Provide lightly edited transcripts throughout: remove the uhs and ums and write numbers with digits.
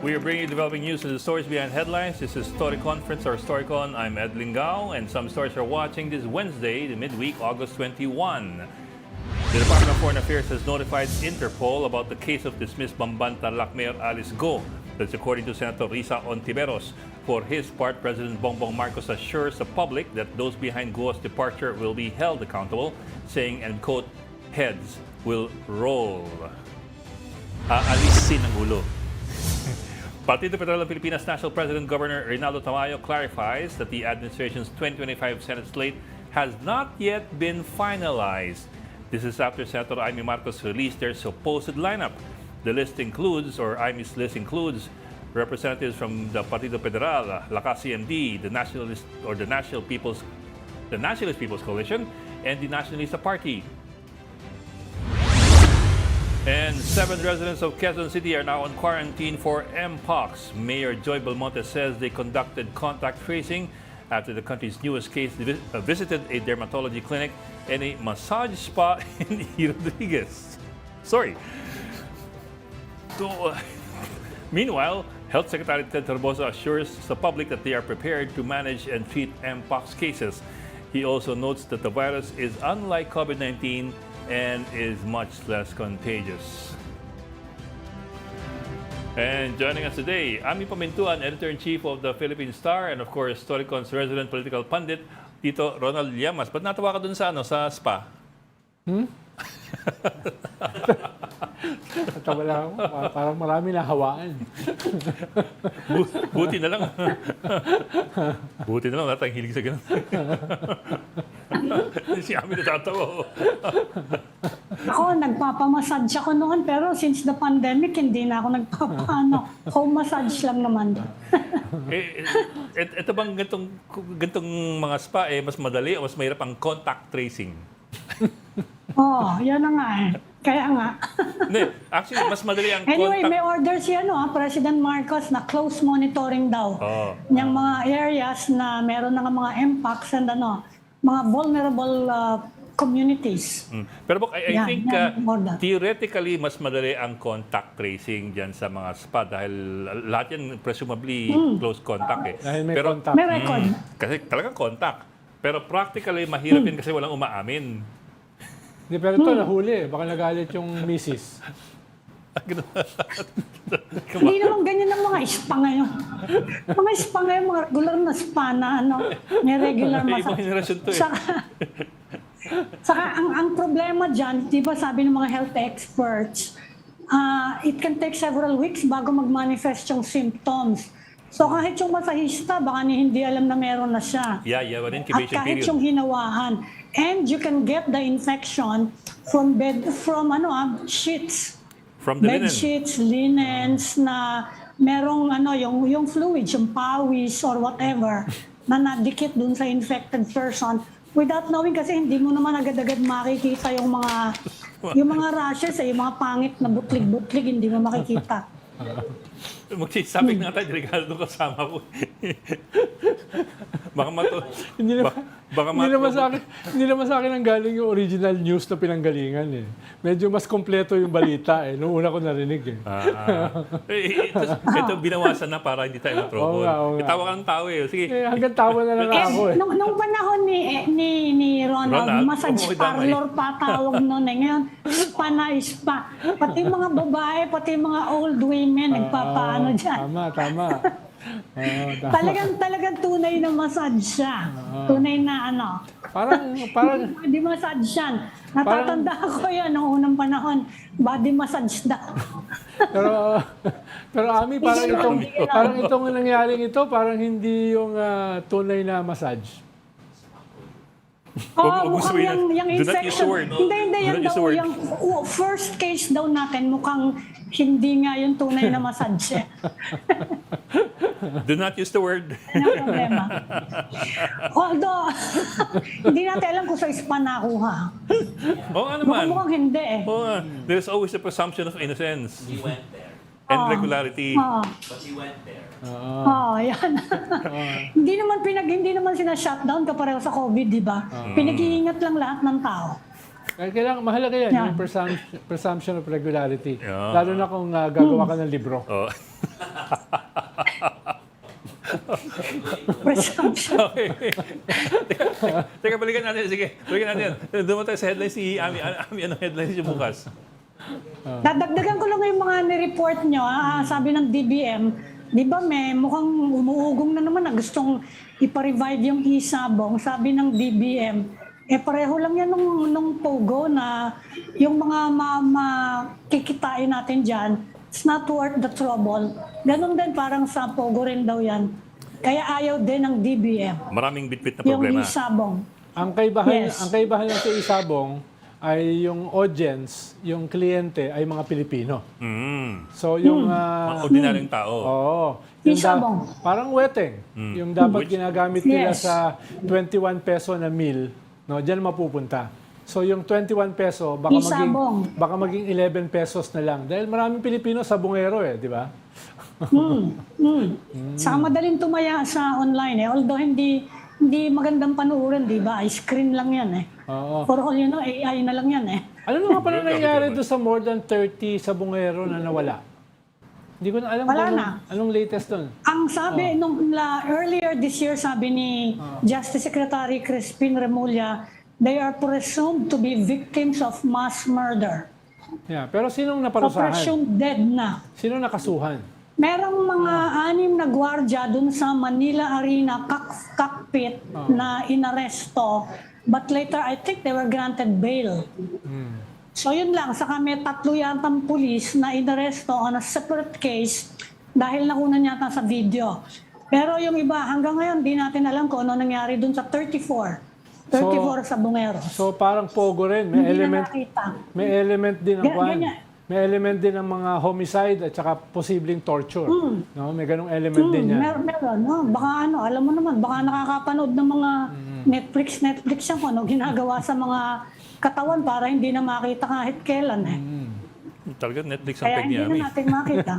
We are bringing you developing news and the stories behind headlines. This is Storycon or Storycon. I'm Ed Lingao, and some stories are watching this Wednesday, the midweek, August 21. The Department of Foreign Affairs has notified Interpol about the case of dismissed Bambanta Mayor Alice Go. That's according to Senator Risa Ontiveros. For his part, President Bongbong Marcos assures the public that those behind Go's departure will be held accountable, saying, and quote, heads will roll. Aalisin ang ulo. Partido Federal ng Pilipinas National President Governor Ronald clarifies that the administration's 2025 Senate slate has not yet been finalized. This is after Senator Amy Marcos released their supposed lineup. The list includes, or Amy's list includes, representatives from the Partido Federal, Lakas CMD, the Nationalist or the Nationalist People's Coalition, and the Nationalista Party. And 7 residents of Quezon City are now on quarantine for Mpox. Mayor Joy Belmonte says they conducted contact tracing after the country's newest case visited a dermatology clinic and a massage spa in E. Rodriguez. Meanwhile, Health Secretary Ted Herbosa assures the public that they are prepared to manage and treat Mpox cases. He also notes that the virus is unlike COVID-19 and is much less contagious. And joining us today, Ami Pamintuan, Editor-in-Chief of the Philippine Star, and of course, Storycon's resident political pundit, Tito Ronald Llamas. Ba't natawa ka dun sa spa? Natawa lang ako. Parang marami na hawaan. Buti na lang. Buti na lang, natang hilig sa ganun. Si Ami natatawa. Ako, nagpapamassage ako noon, pero since the pandemic, hindi na ako home massage lang naman. Ito bang gantong mga spa, mas madali o mas mahirap ang contact tracing? Yan na nga eh. Kaya nga. Hindi, actually, mas madali ang Anyway, contact... may orders yan, President Marcos, na close monitoring daw. Yung mga areas na meron ng mga impacts and mga vulnerable communities. Pero I think theoretically, mas madali ang contact tracing dyan sa mga spa dahil lahat yan presumably close contact eh. Dahil may Pero, contact. May record. Kasi talagang contact. Pero practically, mahirap yun kasi walang umaamin. Pero ito, nahuli. Baka nagalit yung misis. Hindi naman ganyan ang mga spa ngayon. Mga spa ngayon, mga regular na spa na may regular Ibang massage. generasyon to eh. Saka ang problema dyan, di ba sabi ng mga health experts, it can take several weeks bago mag-manifest yung symptoms. So kahit yung masahista, baka hindi alam na meron na siya. Yeah, an incubation At kahit period. yung hinawahan. And you can get the infection from sheets. From the Bed linen. sheets, linens na merong yung fluids, yung pawis or whatever na nadikit dun sa infected person without knowing kasi hindi mo naman agad-agad makikita yung mga rashes, yung mga pangit na butlig-butlig, hindi mo makikita. Magsisabing na tayo, Ricardo, kasama ko. Baka mato... Hindi naman sa akin ang galing yung original news na pinanggalingan eh. Medyo mas kompleto yung balita eh. Noong una ko narinig eh. Ito binawasan na para hindi tayo matrobol. Oo nga. Itawa ka ng tao eh. Sige. Hanggang tawa na lang ako eh. Nung panahon ni Ronald, massage parlor pa tawag noon eh. Ngayon, spa na spa. Pati mga babae, pati mga old women, nagpapaano dyan. Tama. Talagang tunay na massage siya. Tunay na Parang body massage yan. Natatanda ko yan noong unang panahon. Body massage daw. pero Ami, parang itong nangyaring ito, parang hindi yung tunay na massage. Mukhang yung Do not use the infection. word. Hindi, yan daw yung first case daw natin. Mukhang hindi nga yung tunay na massage. Do not use the word. Ano ang problema? Although, hindi natin alam kung sa spa nakuha. Oo nga naman. Mukhang hindi eh. Oo nga. There's always a presumption of innocence. We went there. And regularity. But you went there. Yan. Hindi naman sina-shutdown kapareho sa COVID, di ba? Pinag-iingat lang lahat ng tao. Kailangan, mahalaga yan, Yeah. yung presumption of regularity. Yeah. Lalo na kung gagawa ka ng libro. Oh. Presumption. Okay. Teka, balikan natin. Sige, balikan natin. Doon tayo sa headlines si Ami. Ami, anong headlines yung bukas? Dadagdagan ko lang yung mga nireport nyo. Sabi ng DBM, di ba mukhang umuugong na naman na gustong ipa-revive yung isabong. Sabi ng DBM, pareho lang yan nung Pogo na yung mga kikitain natin dyan, it's not worth the trouble. Ganon din parang sa Pogo rin daw yan. Kaya ayaw din ng DBM. Maraming bitbit na problema. Yung isabong. Ang kaibahan, Yes. ang kaibahan ng sa isabong ay yung audience, yung kliyente ay mga Pilipino. So yung Mga ordinaryong tao. yung Isabong. parang wedding. Yung dapat ginagamit nila Yes. sa 21 peso na meal, no, diyan mapupunta. So yung 21 peso Isabong. baka maging 11 pesos na lang dahil maraming Pilipino sabongero di ba? Saka madaling tumaya sa online although hindi magandang panuorin, di ba? Screen lang yan Oo. For all you know, AI na lang yan Ano naman pala nangyari doon sa more than 30 sabongero na nawala? Hindi ko na alam Wala kung na. anong latest doon. Ang sabi, earlier this year, sabi ni Justice Secretary Crispin Remulla, they are presumed to be victims of mass murder. Yeah, pero sinong So naparusahan? presumed dead na. Sino nakasuhan? Merong mga 6 na gwardiya dun sa Manila Arena cockpit na inaresto, but later I think they were granted bail. So yun lang, saka may 3 yatang pulis na inaresto on a separate case dahil nakunan yata sa video. Pero yung iba, hanggang ngayon, di natin alam kung ano nangyari dun sa 34 sa Bungero. So parang Pogo rin, may Hindi na element nakita. may element din ng Ganyan. May element din ng mga homicide at saka posibleng torture. No, may ganung element din yan. Meron, no? Baka alam mo naman, baka nakakapanood ng mga Netflix yan kung ano ginagawa sa mga katawan para hindi na makita kahit kailan Talaga Netflix ang Kaya peg hindi niya, Ami. na natin makita.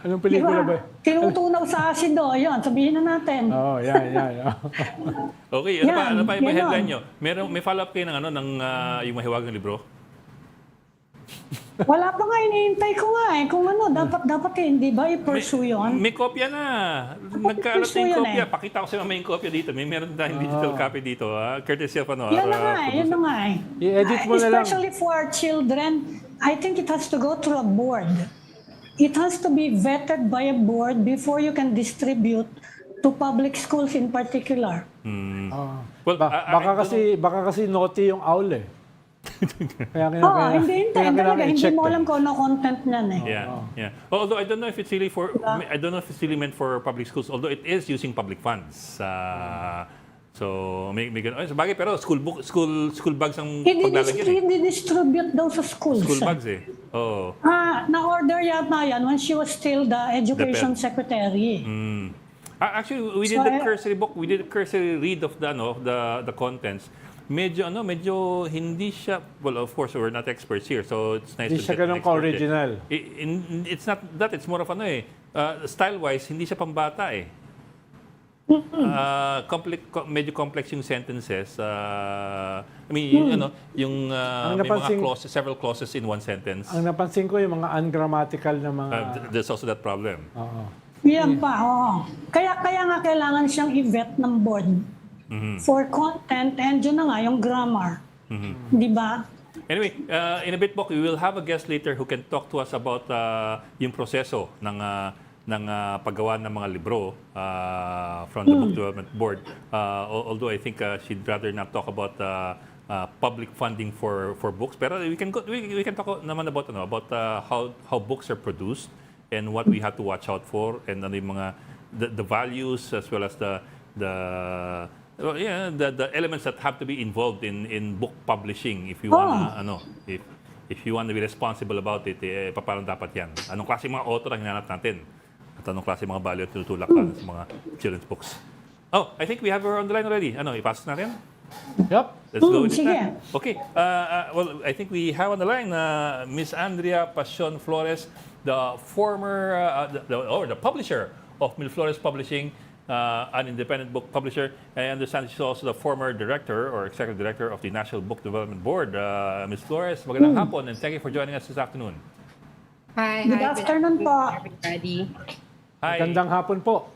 Anong pelikula ba? Tinutunaw sa asido, yun, sabihin na natin. Yan. Okay, ano pa yung Yan headline nyo? May follow-up kayo ng yung mahiwagang libro? Wala pa nga, iniintay ko nga kung dapat hindi ba i-pursue yun? May kopya na. Nagkaalat na Gusto yung yun kopya. Pakita ko sa mga yung kopya dito. Meron tayong digital copy dito. Courtesy of Yun na nga yun na nga I-edit mo na lang. Especially for children, I think it has to go through a board. It has to be vetted by a board before you can distribute to public schools in particular. Well, Baka kasi naughty yung owl Kaya Hindi talaga. Hindi i-check mo alam kung ano content niyan Yeah. Although I don't know if it's really meant for public schools. Although it is using public funds. So may ganun. Sabagay, pero school bags ang paglalagyan. Hindi distribute daw sa schools. School bags Oo. Na-order yata yan when she was still the education secretary. Actually, we did the cursory book. We did a cursory read of the contents. Medyo hindi siya, well, of course, we're not experts here, so it's nice Hindi to siya get an ganun expert. ka-original. It's not that, it's more of style-wise, hindi siya pambata medyo complex yung sentences. May mga clauses, several clauses in one sentence. Ang napansin ko yung mga ungrammatical na mga... There's also that problem. Yan pa, Kaya nga kailangan siyang i-vet ng board for content and yun na nga, yung grammar. Di ba? Anyway, in a bit, Bok, we will have a guest later who can talk to us about yung proseso ng paggawa ng mga libro from the Book Development Board. Although I think she'd rather not talk about public funding for books. Pero we can talk naman about how books are produced and what we have to watch out for and yung mga the values as well as the elements that have to be involved in book publishing if you want if you want to be responsible about it, paano dapat yan? Anong klase mga author ang hinanap natin? At anong klase mga value at tinutulak sa mga children's books? I think we have her on the line already. Ipasok natin? Yep. Let's go with sige. that. Okay. Well, I think we have on the line Miss Andrea Pasion Flores, the former, the publisher of Mil Flores Publishing, an independent book publisher. I understand she's also the former director or executive director of the National Book Development Board. Ms. Flores, magandang hapon and thank you for joining us this afternoon. Hi, Good hi, afternoon po. everybody. Hi. Gandang hapon po.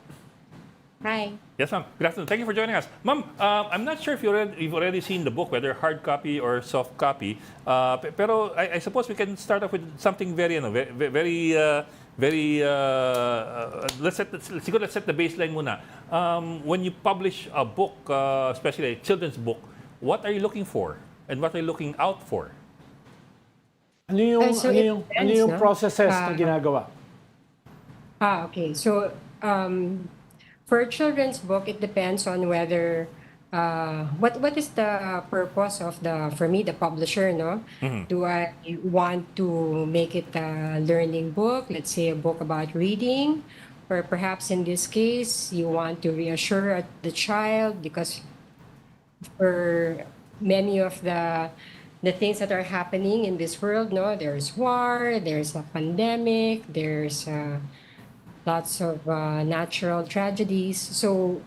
Hi. Yes, ma'am. Good afternoon. Thank you for joining us. Ma'am, I'm not sure if you've already seen the book, whether hard copy or soft copy. Pero I suppose we can start off with something very, let's set the baseline muna. When you publish a book, especially a children's book, what are you looking for? And what are you looking out for? So it ano depends, yung no? processes na ginagawa? Okay. So, for a children's book, it depends on whether what is the purpose of for me, the publisher, no? Do I want to make it a learning book, let's say a book about reading, or perhaps in this case, you want to reassure the child because for many of the things that are happening in this world, no, there's war, there's a pandemic, there's lots of natural tragedies. So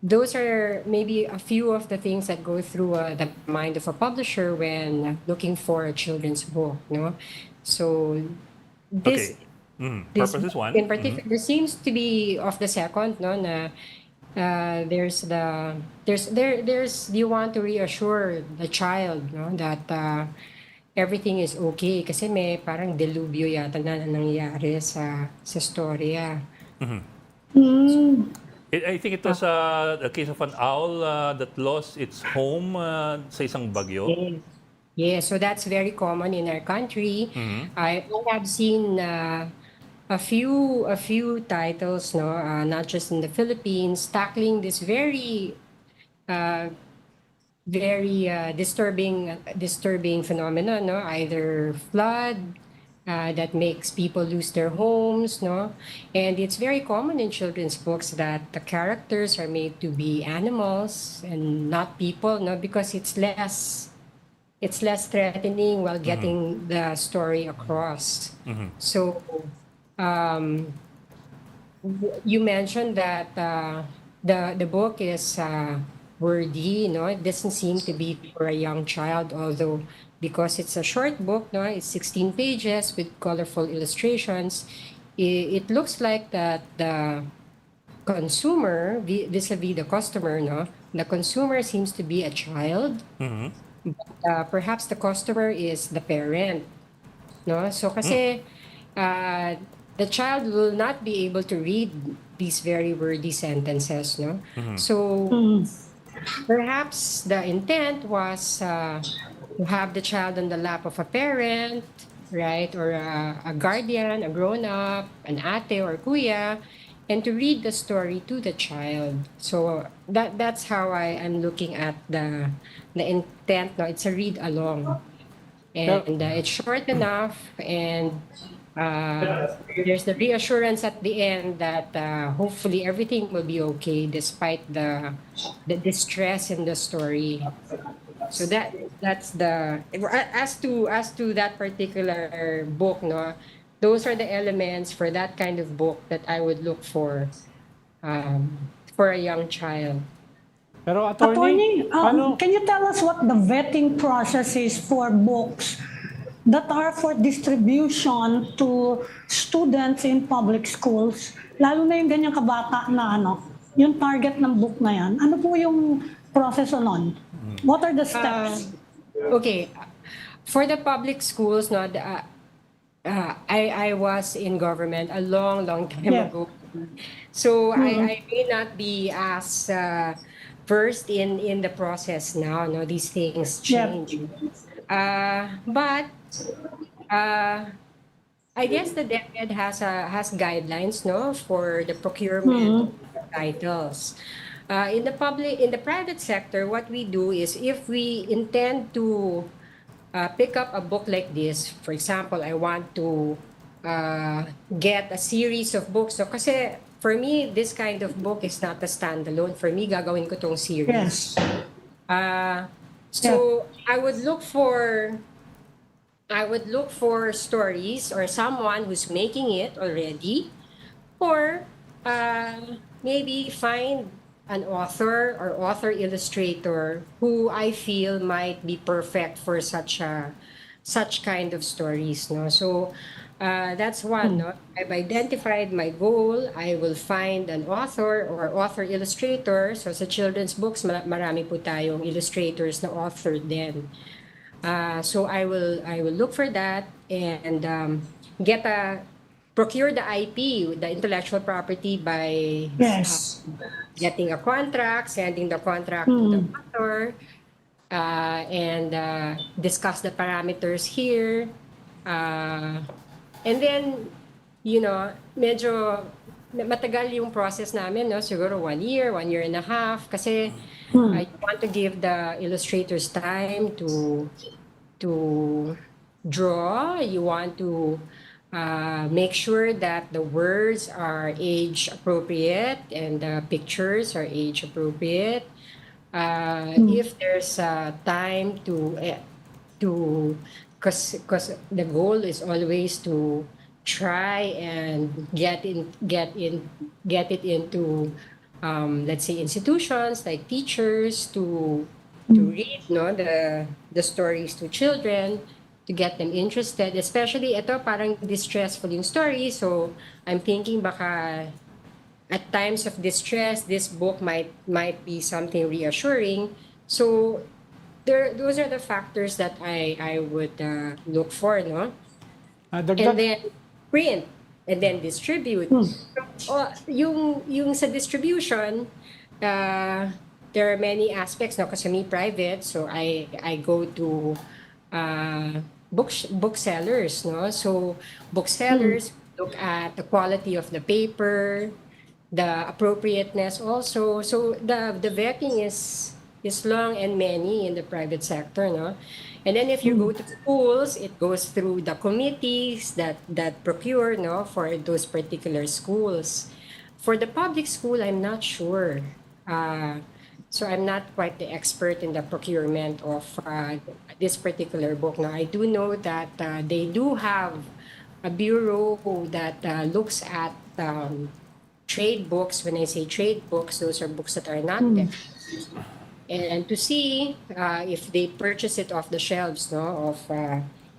those are maybe a few of the things that go through the mind of a publisher when looking for a children's book, no. So this Okay. this Purpose is one. in particular there seems to be of the second, no, na there's you want to reassure the child, no, that everything is okay kasi may parang delubyo yata na nangyari sa storya. I think it was a case of an owl that lost its home sa isang bagyo. Yes. Yeah, so that's very common in our country. I have seen a few titles, no, not just in the Philippines, tackling this very disturbing phenomenon, no, either flood that makes people lose their homes, no, and it's very common in children's books that the characters are made to be animals and not people, no, because it's less threatening while getting the story across. So, you mentioned that the book is wordy, no? It doesn't seem to be for a young child, although because it's a short book, no, it's 16 pages with colorful illustrations. It looks like that the consumer vis-a-vis the customer, no, the consumer seems to be a child. Perhaps the customer is the parent, no? So kasi the child will not be able to read these very wordy sentences, no? So perhaps the intent was to have the child on the lap of a parent, right, or a guardian, a grown-up, an ate or kuya, and to read the story to the child. So that's how I am looking at the intent. No, it's a read along, and it's short enough, and there's the reassurance at the end that hopefully everything will be okay despite the distress in the story. So that's the as to that particular book, no. Those are the elements for that kind of book that I would look for a young child. Pero Attorney, paano? can you tell us what the vetting process is for books that are for distribution to students in public schools? Lalo na yung ganyang kabata na yung target ng book na yan. Ano po yung proseso nun? What are the steps? Okay, for the public schools, no, I was in government a long time ago, so I may not be as versed in the process now. No, these things change. But I guess the DepEd has guidelines, no, for the procurement of titles. In the private sector, what we do is if we intend to pick up a book like this, for example, I want to get a series of books. So, kasi for me, this kind of book is not a standalone. For me, gagawin ko tong series. So I would look for stories or someone who's making it already, or maybe find an author or author illustrator who I feel might be perfect for such kind of stories, no. So That's one. No? I've identified my goal. I will find an author or author illustrator. So sa children's books, marami po tayong illustrators na author din. So I will look for that and procure the IP, the intellectual property by Yes. getting a contract, sending the contract to the author, and discuss the parameters here. And then, medyo matagal yung process namin, no? Siguro 1 year, 1.5 years. Kasi I want to give the illustrators time to draw. You want to make sure that the words are age appropriate and the pictures are age appropriate. If there's time because the goal is always to try and get it into let's say institutions like teachers to read the stories to children, to get them interested, especially ito parang distressful yung story, so I'm thinking baka at times of distress this book might be something reassuring. So those are the factors that I would look for, no? And then print and then distribute. So, yung sa distribution, there are many aspects, no? Kasi me private, so I go to booksellers, no? So booksellers look at the quality of the paper, the appropriateness also. So the vetting is long and many in the private sector, no? And then if you go to schools, it goes through the committees that procure, no, for those particular schools. For the public school, I'm not sure. So I'm not quite the expert in the procurement of this particular book. Now, I do know that they do have a bureau that looks at trade books. When I say trade books, those are books that are not textbooks. And to see if they purchase it off the shelves, no, of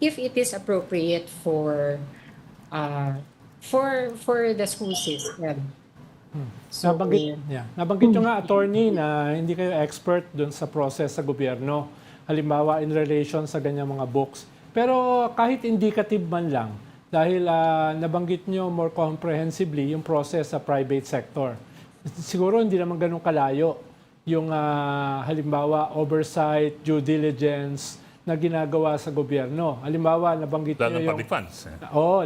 if it is appropriate for the school system. So, nabanggit nyo nga, attorney, na hindi kayo expert dun sa process sa gobyerno. Halimbawa, in relation sa ganyang mga books. Pero kahit indicative man lang, dahil nabanggit nyo more comprehensively yung process sa private sector. Siguro hindi naman ganun kalayo yung halimbawa oversight, due diligence na ginagawa sa gobyerno. Halimbawa, nabanggit nyo yung public funds.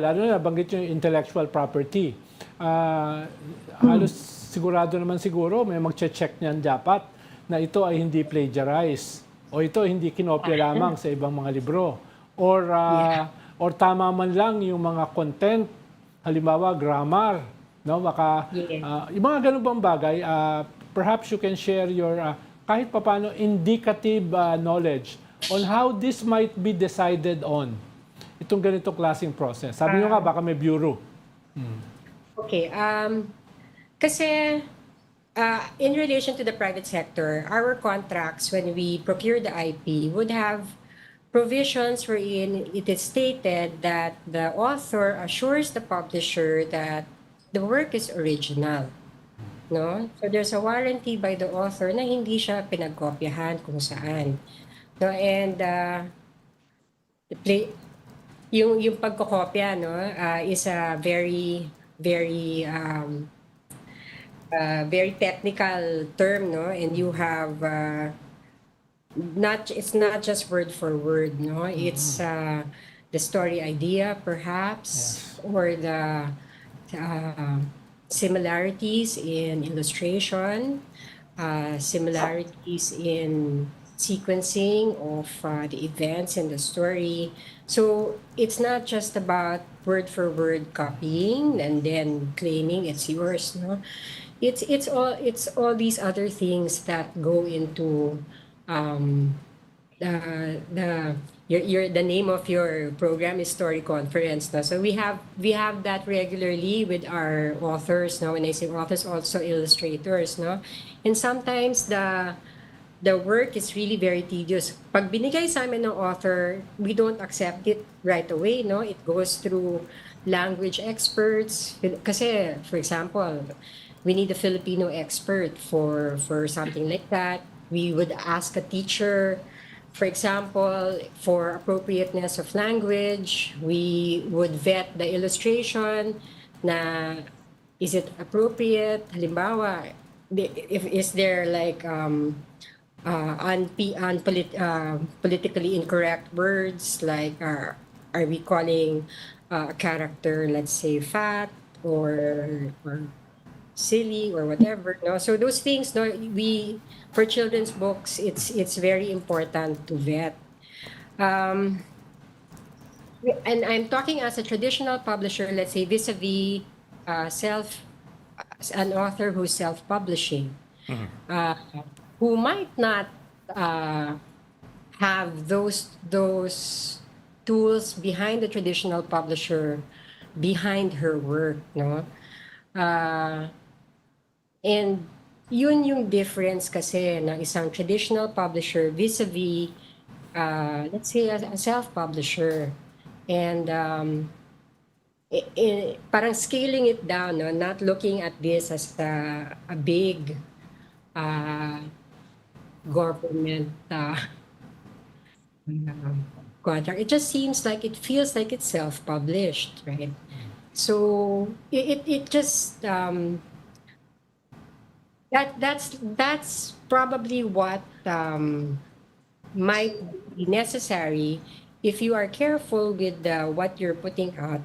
lalo na nabanggit nyo yung intellectual property. Halos sigurado naman siguro may magche-check niyan dapat na ito ay hindi plagiarize o ito hindi kinopya lamang sa ibang mga libro or tama man lang yung mga content, halimbawa grammar, no? Baka yung mga ganun bang bagay, perhaps you can share your kahit papaano indicative knowledge on how this might be decided on itong ganitong klaseng process. Sabi nyo nga baka may bureau. Okay. Kasi in relation to the private sector, our contracts when we procure the IP would have provisions wherein it is stated that the author assures the publisher that the work is original. No? So there's a warranty by the author na hindi siya pinagkopyahan kung saan. No? And yung pagkokopya, no, is a very very technical term, no, and you have it's not just word for word, no, it's the story idea perhaps, or the similarities in illustration, similarities in sequencing of the events in the story. So it's not just about word for word copying and then claiming it's yours, no. It's all these other things that go into the name of your program is Story Conference, no? So we have that regularly with our authors, no? When I say authors, also illustrators, no? And sometimes the the work is really very tedious. Pag binigay sa amin ng author, we don't accept it right away, no? It goes through language experts. Kasi, for example, we need a Filipino expert for something like that. We would ask a teacher, for example, for appropriateness of language. We would vet the illustration na is it appropriate? Halimbawa, if is there like politically incorrect words like are we calling a character, let's say, fat or silly or whatever, no? So those things, no, we for children's books, it's very important to vet. um and I'm talking as a traditional publisher, let's say, vis-a-vis self an author who's self-publishing, uh, who might not have those tools behind the traditional publisher behind her work, no? Uh, and yun yung difference kasi ng isang traditional publisher vis-a-vis, let's say, a self-publisher. And parang scaling it down, no? Not looking at this as a big government contract. It just seems like it feels like it's self-published, right? So it just that's probably what might be necessary if you are careful with what you're putting out.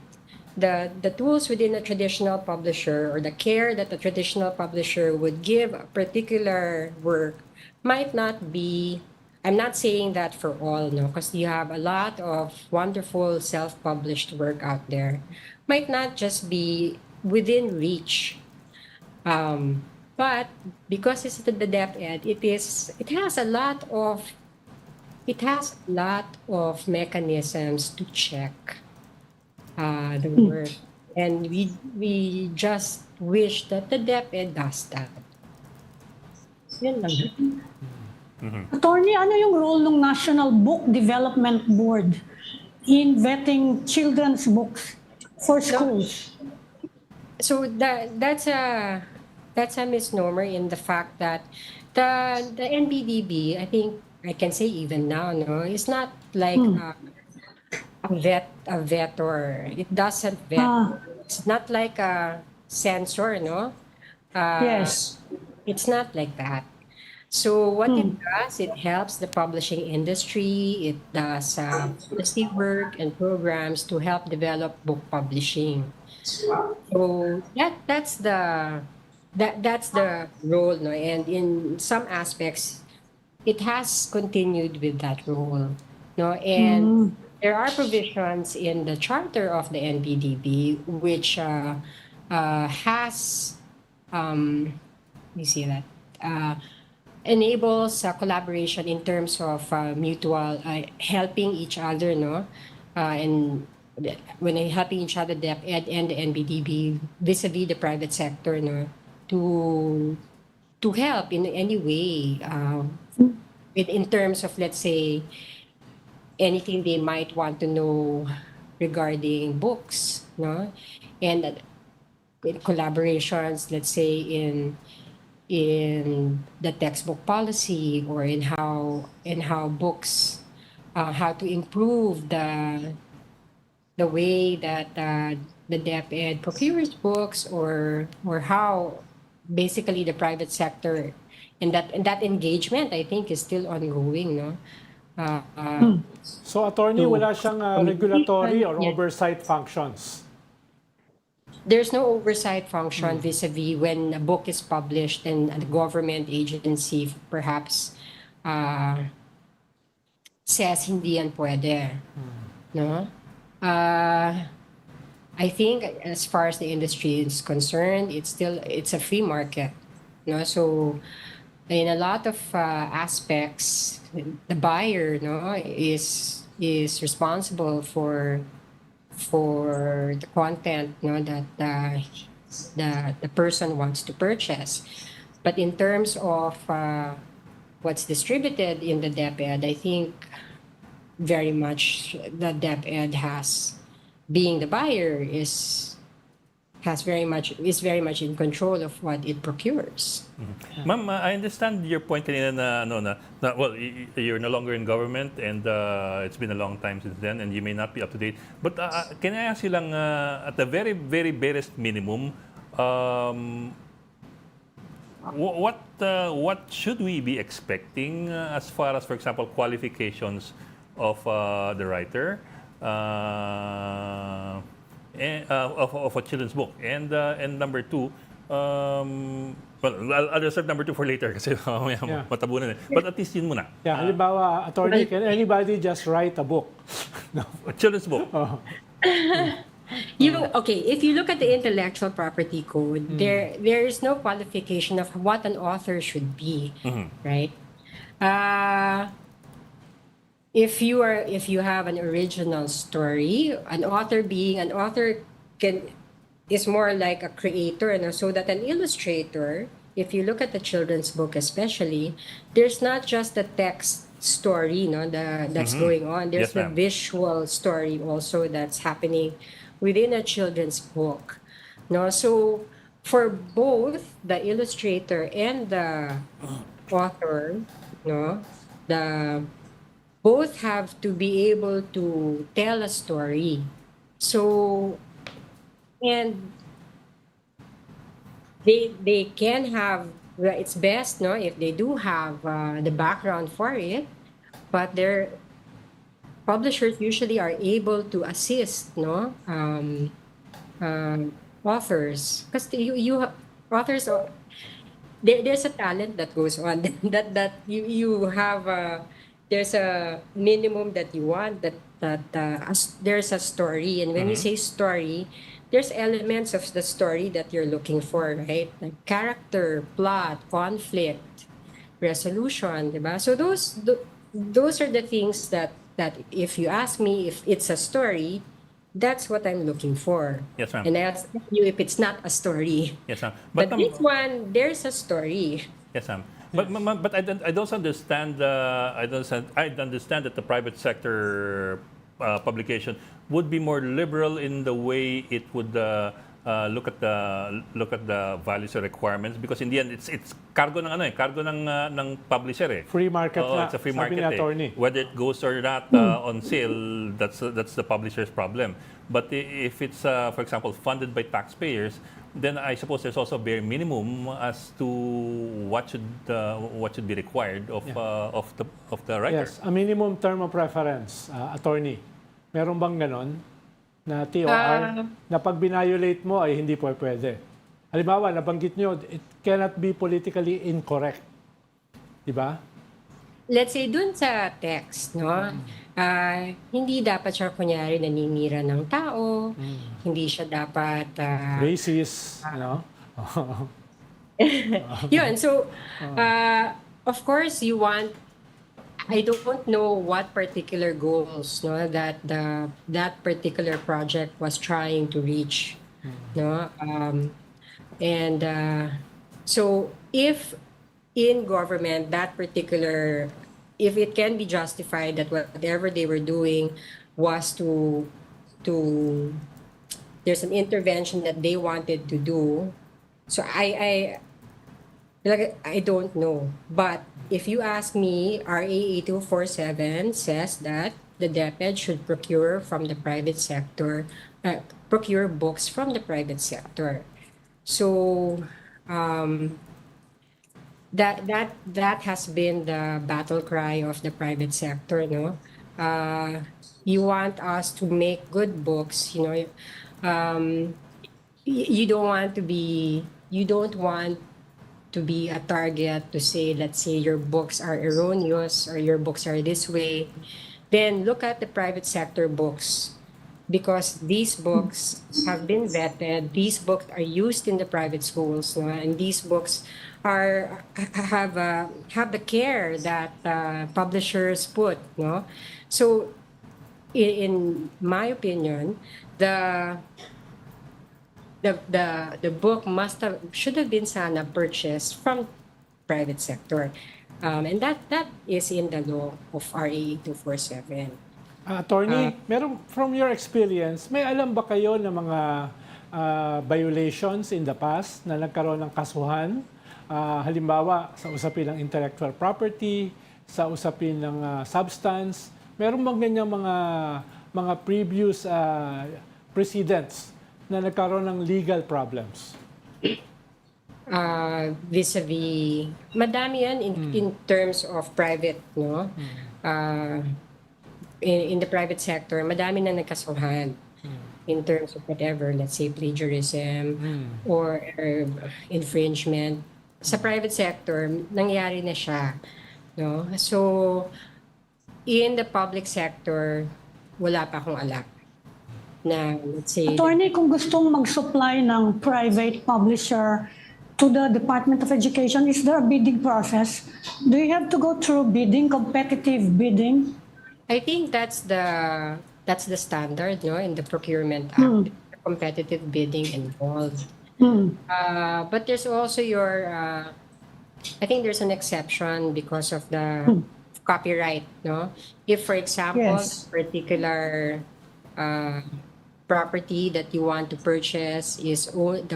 The tools within a traditional publisher, or the care that a traditional publisher would give a particular work, might not be. I'm not saying that for all, no, because you have a lot of wonderful self-published work out there. Might not just be within reach. But because it's the DepEd, it has a lot of mechanisms to check the work, and we just wish that the DepEd does that. Yun lang. Attorney, ano yung role ng National Book Development Board in vetting children's books for schools? So that's a misnomer in the fact that the NBDB, I think I can say even now, no, it's not like a vet, or it doesn't vet. It's not like a censor, no. Yes. It's not like that. So what it does, it helps the publishing industry. It does policy work and programs to help develop book publishing. So that's the role, no? And in some aspects, it has continued with that role, no? And there are provisions in the charter of the NBDB which has you see that enables collaboration in terms of mutual helping each other, no? And when helping each other, the DepEd and the NBDB, vis-a-vis the private sector, no? To help in any way, in terms of, let's say, anything they might want to know regarding books, no? And in collaborations, let's say, in the textbook policy, or in how books, how to improve the way that the DepEd procures books, or how basically the private sector, and that engagement, I think, is still ongoing, no. So, attorney, wala siyang regulatory or oversight functions? There's no oversight function vis-a-vis when a book is published and a government agency perhaps says hindi yan pwede, no. I think as far as the industry is concerned, it's a free market, no. So in a lot of aspects, the buyer, no, is responsible for the content, no, that the person wants to purchase. But in terms of what's distributed in the DepEd, I think very much the DepEd has, being the buyer, is very much in control of what it procures. Ma'am, I understand your point kanina well, you're no longer in government and it's been a long time since then and you may not be up to date. But can I ask you lang, at the very, very barest minimum, what should we be expecting as far as, for example, qualifications of the writer? Of a children's book. And number two, well, I'll reserve number two for later kasi matabunan eh. But at least yun muna. Yeah, halimbawa, attorney, can anybody just write a book? No. A children's book. If you look at the intellectual property code, there is no qualification of what an author should be, right? If you have an original story, an author is more like a creator, so that an illustrator, if you look at the children's book especially, there's not just the text story, that's going on. There's the visual story also that's happening within a children's book. So for both the illustrator and the author, both have to be able to tell a story. So, and they can have, it's best, if they do have the background for it, but their publishers usually are able to assist, authors, because authors, there's a talent that goes on that you have. There's a minimum that you want, there's a story. And when you say story, there's elements of the story that you're looking for, right? Like character, plot, conflict, resolution, diba? So those are the things that if you ask me if it's a story, that's what I'm looking for. Yes, ma'am. And I ask you if it's not a story. Yes, ma'am. But this one, there's a story. Yes, ma'am. But I don't understand. I understand that the private sector publication would be more liberal in the way it would look at the values or requirements, because in the end it's cargo ng publisher eh. Free market na, it's a free sabi market ni attorney. Whether it goes or not on sale, that's the publisher's problem. But if it's for example funded by taxpayers, then I suppose there's also a bare minimum as to what should be required of the writer. Yes, a minimum term of reference, attorney. Meron bang ganon na TOR na pag binayolate mo ay hindi pwede? Halimbawa, nabanggit nyo, it cannot be politically incorrect. Diba? Let's say dun sa text, hindi dapat siya kunyari naninira ng tao, hindi siya dapat racist, yun. So, of course, you want, I don't know what particular goals that particular project was trying to reach. So if in government if it can be justified that whatever they were doing was to there's an intervention that they wanted to do. So I don't know. But if you ask me, RA 8247 says that the DepEd should procure from the private sector, procure books from the private sector. So that has been the battle cry of the private sector. You want us to make good books. You don't want to be a target to say, let's say your books are erroneous or your books are this way. Then look at the private sector books, because these books have been vetted. These books are used in the private schools, and these books have the care that publishers put. So, in my opinion, the book should have been sana purchased from private sector. And that is in the law of RA 247. Attorney, meron from your experience, may alam ba kayo ng mga violations in the past na nagkaroon ng kasuhan? Halimbawa, sa usapin ng intellectual property, sa usapin ng substance, meron bang ganyang mga previous precedents na nagkaroon ng legal problems? Vis-a-vis, madami yan in terms of private, no? In the private sector, madami na nagkasuhan in terms of whatever, let's say plagiarism or infringement. Sa private sector, nangyari na siya, no? So, in the public sector, wala pa akong alam na, let's say, Attorney, kung gustong mag-supply ng private publisher to the Department of Education, is there a bidding process? Do you have to go through bidding, competitive bidding? I think that's the standard, no, in the Procurement Act, competitive bidding involved. But there's also I think there's an exception because of the copyright, no? If, for example, Yes. particular property that you want to purchase is owned,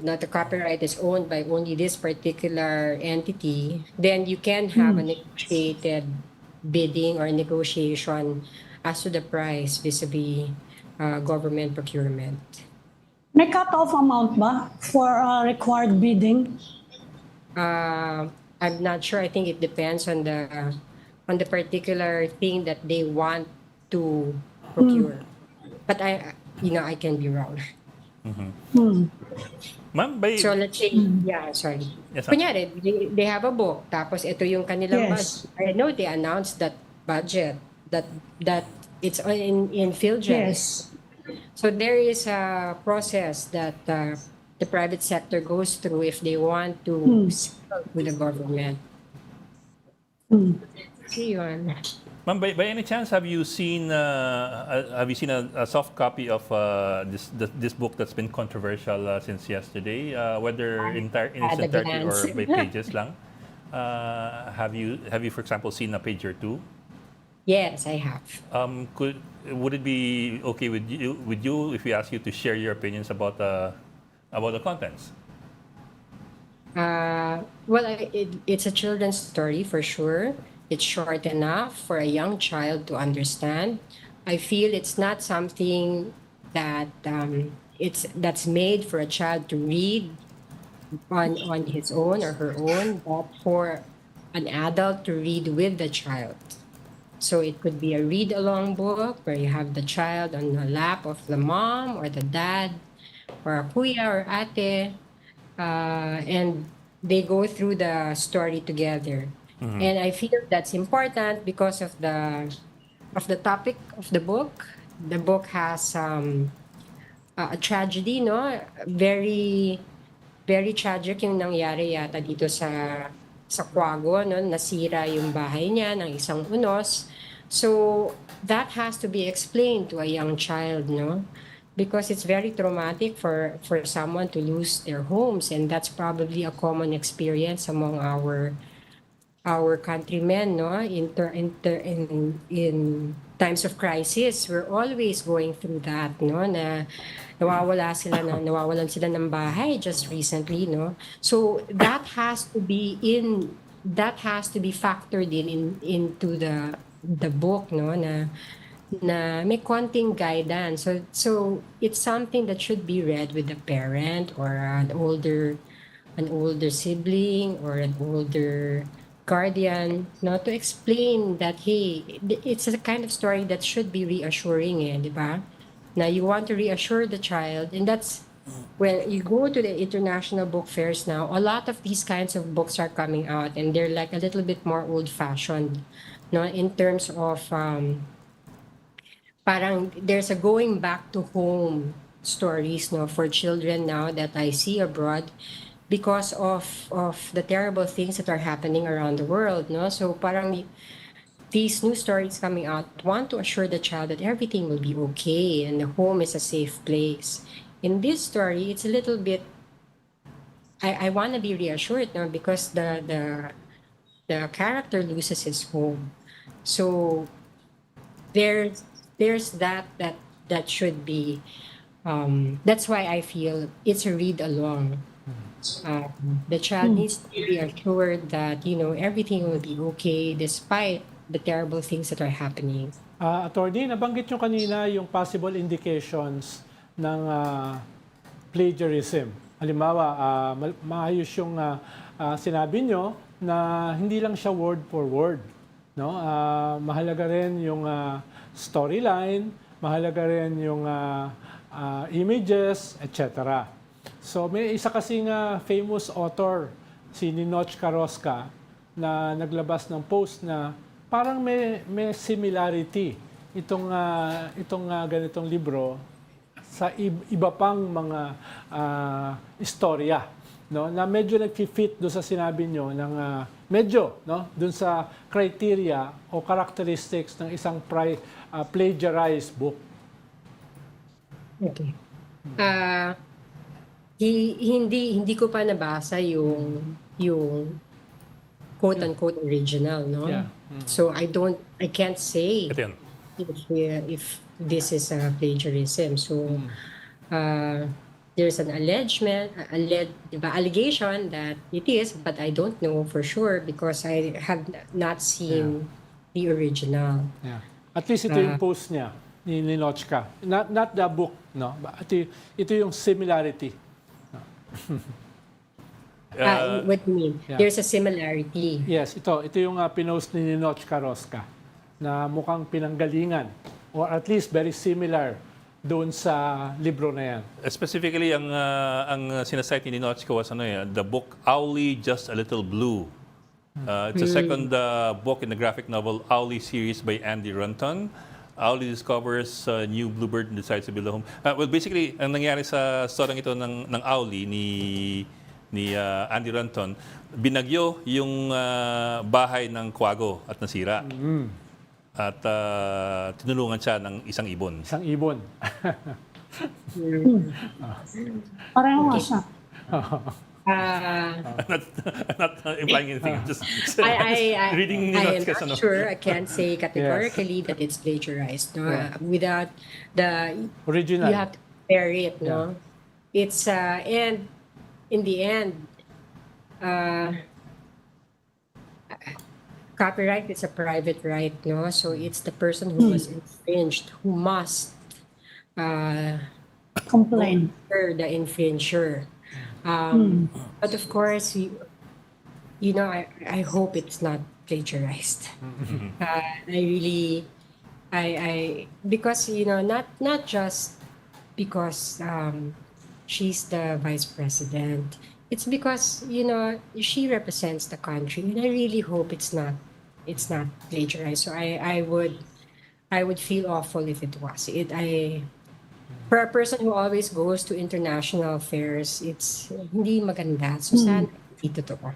not the copyright is owned by only this particular entity, then you can have a negotiated bidding or negotiation as to the price vis-a-vis government procurement. May cut-off amount ba for required bidding? I'm not sure. I think it depends on the particular thing that they want to procure. But I can be wrong. Ma'am, So let's say, sorry. Yes, ma'am. Kunyari, they have a book, tapos ito yung kanilang Yes. budget. I know they announced that budget, that it's in PhilJet. Yes. So there is a process that the private sector goes through if they want to sell with the government. See yun. Ma'am, by any chance, have you seen a soft copy of this book that's been controversial since yesterday? Whether in its the entirety or glance. by pages lang? Have you, for example, seen a page or two? Yes, I have. Would it be okay with you if we ask you to share your opinions about the contents? Well, it's a children's story for sure. It's short enough for a young child to understand. I feel it's not something that that's made for a child to read on his own or her own, but for an adult to read with the child. So it could be a read-along book where you have the child on the lap of the mom or the dad or a kuya or ate, and they go through the story together. And I feel that's important because of the topic of the book. The book has a tragedy, no? Very, very tragic yung nangyari yata dito sa Quago, no? Nasira yung bahay niya ng isang unos. So that has to be explained to a young child, no? Because it's very traumatic for someone to lose their homes, and that's probably a common experience among our countrymen, no? In times of crisis, we're always going through that, no? Na nawawalan sila ng bahay just recently, no? So that has to be factored into the book, no? Na may konting guidance. So it's something that should be read with a parent or an older sibling or an older guardian, no, to explain that, hey, it's a kind of story that should be reassuring, di ba? Now you want to reassure the child, and that's when you go to the international book fairs now, a lot of these kinds of books are coming out, and they're like a little bit more old-fashioned, no, in terms of parang there's a going back to home stories, no, for children now that I see abroad, because of the terrible things that are happening around the world, no? So parang these new stories coming out want to assure the child that everything will be okay and the home is a safe place. In this story, it's a little bit I want to be reassured, no, because the character loses his home. So there's that should be that's why I feel it's a read along. The child needs to be assured that everything will be okay despite the terrible things that are happening. Attorney, nabanggit nyo kanina yung possible indications ng plagiarism. Halimbawa, maayos yung sinabi nyo na hindi lang siya word for word. No? Mahalaga rin yung storyline, mahalaga rin yung images, etc. So may isa kasing famous author, si Ninoch Carrasca, na naglabas ng post na parang may similarity itong ganitong libro sa iba pang mga istorya, no, na medyo nagfi-fit do sa sinabi nyo ng medyo, no, dun sa criteria o characteristics ng isang plagiarized book. Okay. Hindi ko pa nabasa yung quote unquote original, no? Yeah. So I can't say Ito yan. if this is a plagiarism. So there's an allegation that it is, but I don't know for sure because I have not seen the original. Yeah. At least ito yung post niya ni Ninochka. Not the book, no? Ito yung similarity. What do you mean? Yeah. There's a similarity. Yes, ito yung pinost ni Ninoch Carrasca na mukhang pinanggalingan or at least very similar doon sa libro na yan. Specifically, ang sinasite ni Ninochka was the book Owly Just a Little Blue. It's the second book in the graphic novel Owly series by Andy Runton. Owly discovers a new bluebird and decides to build a home. Well, basically, ang nangyari sa storyng ito ng Owly ni Andy Runton, binagyo yung bahay ng kwago at nasira. At tinulungan siya ng isang ibon. Isang ibon. Pareho nga siya. I'm not implying anything. I'm just reading I am Ninochka's not sure. I can't say categorically that it's plagiarized. No? Without the Original. you have to compare it. No, it's and in the end, copyright is a private right. No, so it's the person who was infringed who must Complain. the infringer. But of course, I hope it's not plagiarized. I because not just because she's the vice president. It's because she represents the country, and I really hope it's not plagiarized. So I would feel awful if it was. For a person who always goes to international fairs, it's hindi maganda. So sana hindi totoo.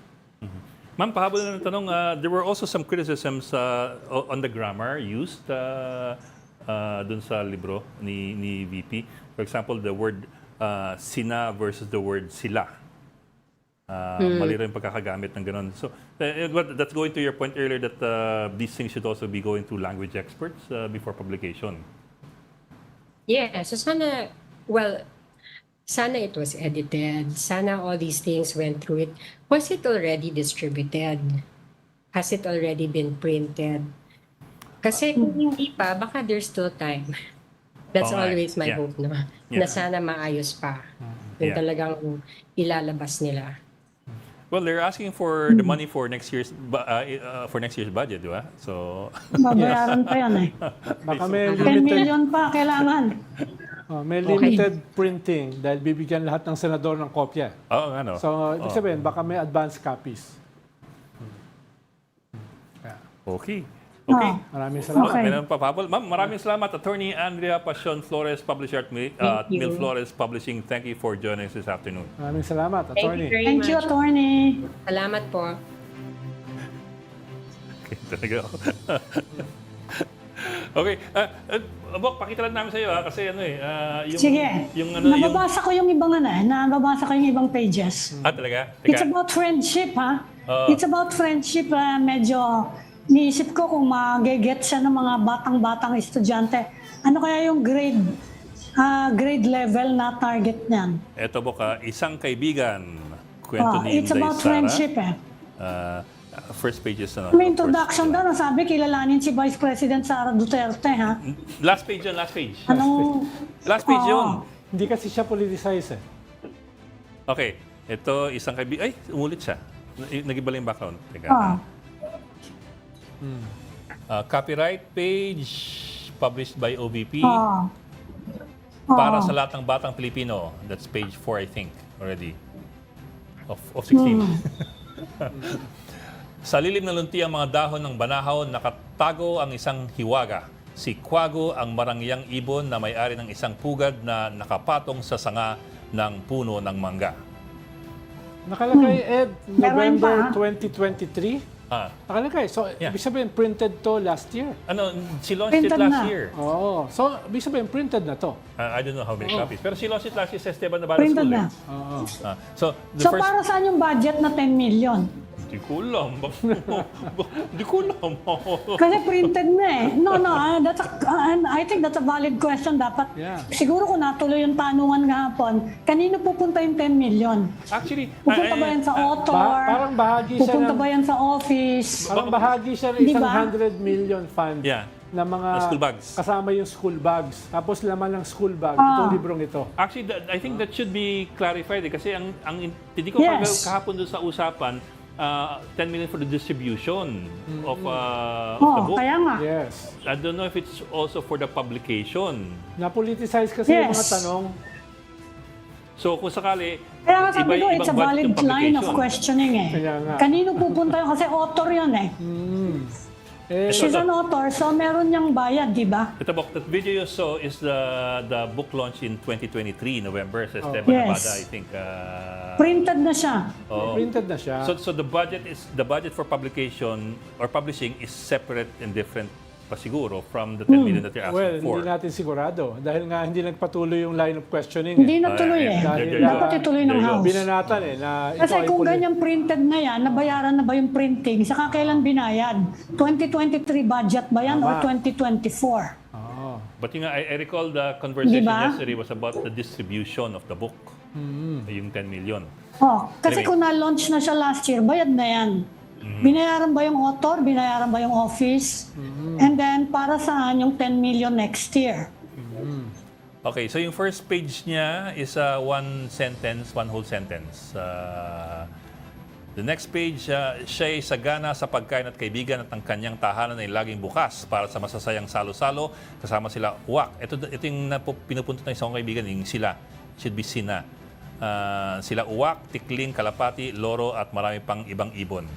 Ma'am, pahabol na ng tanong, there were also some criticisms on the grammar used dun sa libro ni VP. For example, the word sina versus the word sila. Mali rin pagkakagamit ng ganun. So, that's going to your point earlier that these things should also be going to language experts before publication. Yeah, so sana it was edited. Sana all these things went through it. Was it already distributed? Has it already been printed? Kasi kung hindi pa, baka there's still time. That's always my hope, no? Na sana maayos pa. Yung talagang ilalabas nila. Well, they're asking for the money for next year's budget, di ba? So Babayaran pa yan eh. Baka may 10 limited, million pa kailangan. may limited printing dahil bibigyan lahat ng senador ng kopya. Oo, ano. So, ibig sabihin, baka may advance copies. Okay. Okay. Maraming salamat. Okay. Meron pa, Powell. Ma'am, maraming salamat. Attorney Andrea Pasion Flores, publisher at Mil Flores Publishing. Thank you for joining us this afternoon. Maraming salamat, Thank you attorney. very Thank you, much. attorney. Salamat po. Okay, talaga. Okay. Bok, pakita lang namin sa iyo kasi yung Sige. yung Nababasa ko yung ibang nababasa ko yung ibang pages. talaga? It's Teka. about friendship, ha? Oo. It's about friendship. Medyo niisip ko kung mag-get siya ng mga batang-batang estudyante. Ano kaya yung grade level na target niyan? Ito, Bok, Isang Kaibigan. Kwento ni It's Inday about Sara. friendship, First pages na. May introduction doon, sabi kilalanin si Vice President Sara Duterte, ha? Last page yun, last page. Anong... Last page yun. Hindi kasi siya politicize eh. Okay. Ito, Isang Kaibigan. Ay, umulit siya. Nag-iba lang yung background. Teka. Copyright page published by OVP. Para sa lahat ng batang Pilipino. That's page 4, I think, already. Of 16. Sa lilim ng lunti ang mga dahon ng banahaw, nakatago ang isang hiwaga. Si Quago ang marangyang ibon na may-ari ng isang pugad na nakapatong sa sanga ng puno ng mangga. Nakalagay, Ed, Meron November pa, 2023. Nakalagay. So, Yeah. ibig sabihin, printed to last year. She launched it Printed last na. year. Oo. So, ibig sabihin, printed na to. I don't know how many copies. Pero she launched it last year sa Esteban Navarro Printed School. na. Oo. So, the So, first... para saan yung budget na 10 million? Hindi ko alam. Hindi ko alam. Kasi printed na eh. No, I think that's a valid question. Dapat, Yeah. siguro kung natuloy yung tanungan kahapon, kanino pupunta yung 10 million? Actually, Pupunta ba yan sa author? Parang bahagi siya Pupunta ng... ba yan sa office? Parang bahagi siya ng Di isang ba? 100 million fund Yeah. na mga Na school bags. kasama yung school bags. Tapos laman ng school bag, itong librong ito. Actually, I think that should be clarified kasi ang hindi ko Yes. kahapon doon sa usapan, 10 million for the distribution of the book. Kaya nga. Yes. I don't know if it's also for the publication. Na-politicize kasi yung mga Yes. tanong. So kung sakali, Kaya nga sabi ko, it's a budget valid yung line of publication. questioning eh. Kaya nga. Kanino pupunta yun? Kasi author yun eh. Eh, She's an author, so meron niyang bayad, di ba? Ito, Bok, that video you saw is the book launch in 2023, November, sa Esteban Yes. Nevada, I think. Printed na siya. printed na siya. So the budget for publication or publishing is separate and different pa siguro from the 10 million that you're Well, asking for. hindi natin sigurado. Dahil nga hindi nagpatuloy yung line of questioning. Hindi Eh. natuloy eh. Dahil Dapat ituloy ng There you go. House. Binanatan eh. Na ito Kasi ay kung ganyan printed na yan, nabayaran na ba yung printing? Saka kailan binayad? 2023 budget ba yan or Tama. 2024? Oo. But yung I recall the conversation Diba? yesterday was about the distribution of the book. Yung 10 million. Kasi Anyway. kung na-launch na siya last year, bayad na yan. Binayaran ba yung author? Binayaran ba yung office? And then, para saan yung 10 million next year? Okay, so yung first page niya is one whole sentence. The next page, siya ay sagana sa pagkain at kaibigan at ang kanyang tahanan ay laging bukas para sa masasayang salo-salo. Kasama sila uwak. Ito yung pinupunto ng isang kaibigan, yung sila. Should be sina. Sila uwak, tikling, kalapati, loro at marami pang ibang ibon.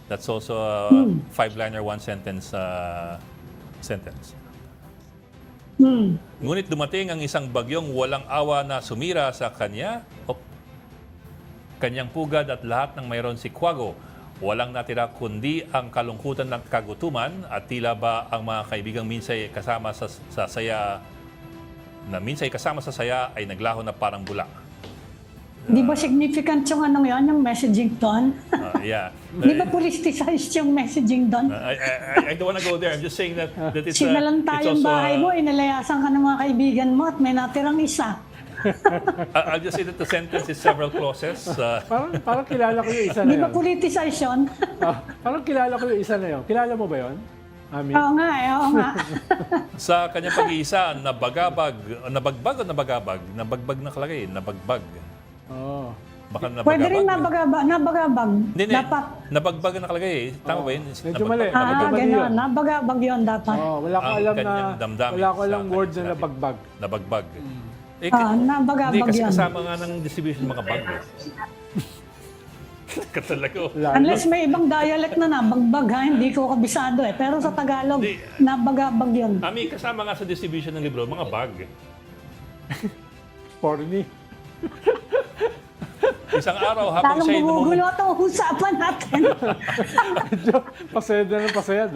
That's also a 5-liner, one sentence. Ngunit dumating ang isang bagyong walang awa na sumira sa kanyang pugad at lahat ng mayroon si Quago. Walang natira kundi ang kalungkutan ng kagutuman at tila ba ang mga kaibigang minsay kasama sa saya ay naglaho na parang bula. Di ba significant yung anong yun, yung messaging doon? Yeah. Di ba politicized yung messaging doon? I don't want to go there. I'm just saying that it's Sinalantayang also, bahay mo, inalayasan ka ng mga kaibigan mo at may natirang isa. I'll just say that the sentence is several clauses. Parang kilala ko yung isa na Di ba yun. politicized yun? Parang kilala ko yung isa na yun. Kilala mo ba yun? Ami? Oo nga eh, oo nga. Sa kanyang pag-iisa, nabagbag nakalagay, nabagbag. Oo. Baka nabagabag. Pwede rin nabagabag. Hindi. Dapat. Nabagbag na nakalagay eh. Tama ba yun? Medyo mali. Nabagbag. Gano'n. Nabagabag yun dapat. Wala ko Ang alam na kanyang damdamin wala ko sa alam word na kanyang nabagbag. Nabagbag. Eh, Nabagabag hindi, kasi yun. kasama nga ng distribution ng mga bag. Katalaga. Unless may ibang dialect na nabagbag ha, hindi ko kabisado eh. Pero sa Tagalog, Hindi. nabagabag yun. Ami, kasama nga sa distribution ng libro, mga bag. Porny. Isang araw habang Lalong siya'y gumugulo itong usapan natin. Medyo pasayad na ng pasayad.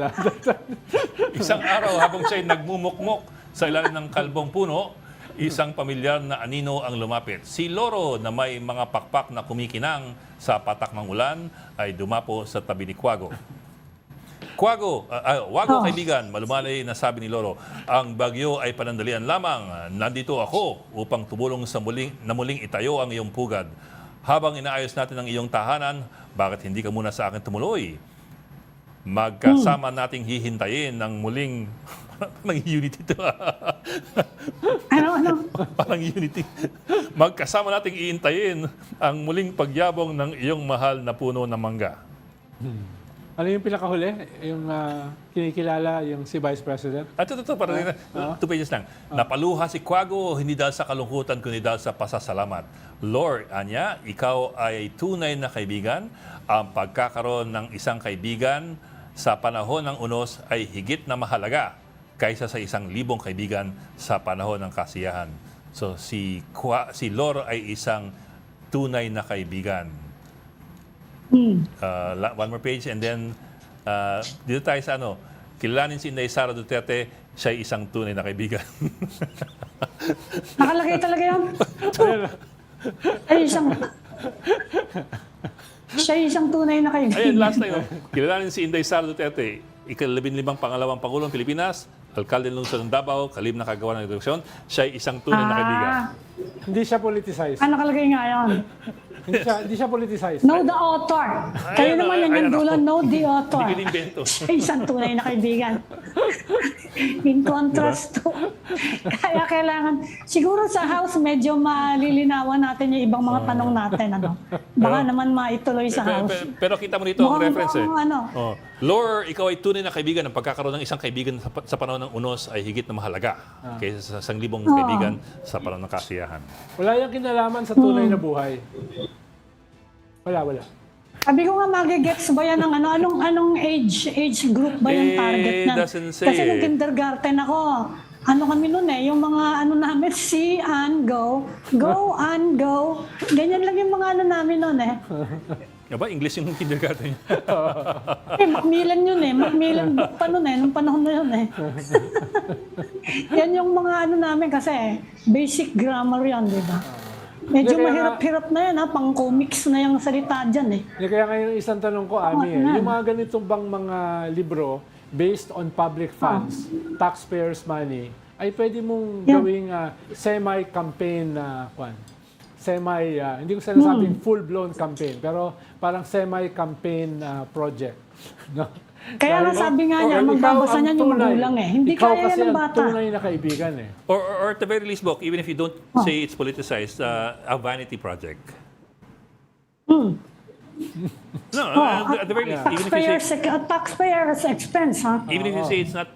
Isang araw habang siya'y nagmumukmok sa ilalim ng kalbong puno, isang pamilyar na anino ang lumapit. Si Loro na may mga pakpak na kumikinang sa patak ng ulan ay dumapo sa tabi ni Quago. Wago kaibigan, malumanay na sabi ni Loro, ang bagyo ay panandalian lamang. Nandito ako upang tumulong sa muling itayo ang iyong pugad. Habang inaayos natin ang iyong tahanan, bakit hindi ka muna sa akin tumuloy? Magkasama nating hihintayin ng muling... Parang unity ito. Ano? Parang unity. Magkasama nating iintayin ang muling pagyabong ng iyong mahal na puno ng mangga. Ano yung pinakahuli? Yung kinikilala, yung si Vice President? Ito, parang 2 pages lang. Napaluha si Quago, hindi dahil sa kalungkutan, kundi dahil sa pasasalamat. Lord, anya, ikaw ay tunay na kaibigan. Ang pagkakaroon ng isang kaibigan sa panahon ng unos ay higit na mahalaga kaysa sa 1,000 kaibigan sa panahon ng kasiyahan. So si Lord ay isang tunay na kaibigan. One more page and then dito tayo sa kilalanin si Inday Sara Duterte, siya ay isang tunay na kaibigan. Nakalagay talaga yun. Siya isang tunay na kaibigan. Ayun, last time. Kilalanin si Inday Sara Duterte, ika-15 pangalawang Pangulong Pilipinas, alkalde ng lungsod ng Davao, kalib na kagawa ng edukasyon, siya ay isang tunay na kaibigan. Hindi siya politicized. Nakalagay nga yun. Hindi siya politicized. Know the author. Kayo naman yan yung dulo, know the author. Hindi ko inimbento. Siya isang tunay na kaibigan. In contrast to, kaya kailangan, siguro sa House medyo malilinawan natin yung ibang mga tanong natin. Baka naman maituloy sa House. Pero kita mo dito ang Mukhang reference eh. ano. Lord, ikaw ay tunay na kaibigan. Ang pagkakaroon ng isang kaibigan sa panahon ng unos ay higit na mahalaga kaysa sa 1,000 kaibigan sa panahon ng kasiyahan. Wala yung kinalaman sa tunay na buhay. Wala. Sabi ko nga, magigets ba yan ng anong age group ba yung target na? doesn't say. Kasi nung kindergarten ako, kami nun yung mga namin, see and go and go. Ganyan lang yung mga namin nun Aba, English yung kindergarten niya. Macmillan yun Macmillan book pa nun nung panahon na yun Yan yung mga namin kasi basic grammar yan, di ba? Medyo mahirap-hirap na yan pang comics na yung salita dyan Kaya ngayon isang tanong ko, Ami, yung mga ganitong bang mga libro based on public funds, taxpayers' money, ay pwede mong gawing semi-campaign na hindi ko sinasabing full-blown campaign, pero parang semi-campaign project. No? Kaya nga sabi nga niya, magbabasa niyan yung magulang Hindi ikaw kaya kasi yan ng ang bata. tunay na kaibigan Or at the very least, Bok, even if you don't say it's politicized, a vanity project. No, at the very least, even if you say... Taxpayers expense, Even if you say it's not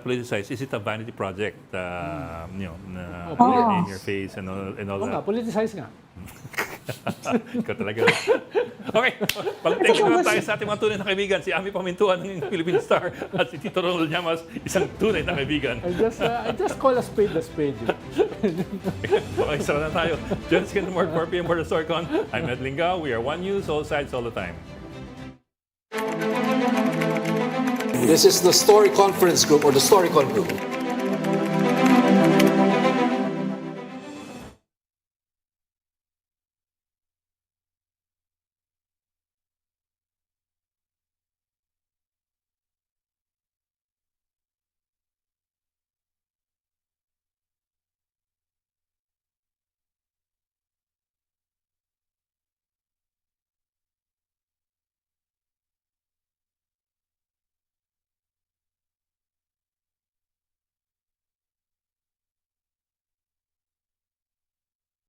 politicized, is it a vanity project? In your face and all Oo nga, that. politicize nga. Ikaw talaga. Okay, pag-take na tayo sa ating mga tunay na kaibigan, si Ami Pamintuan ng Philippine Star at si Tito Ronald Llamas, isang tunay na kaibigan. I just call a spade a spade. Okay, sara na tayo. Join us again tomorrow at 4 p.m. for the Storycon. I'm Ed Lingao. We are One News, all sides, all the time. This is the Story Conference Group or the Storycon Group.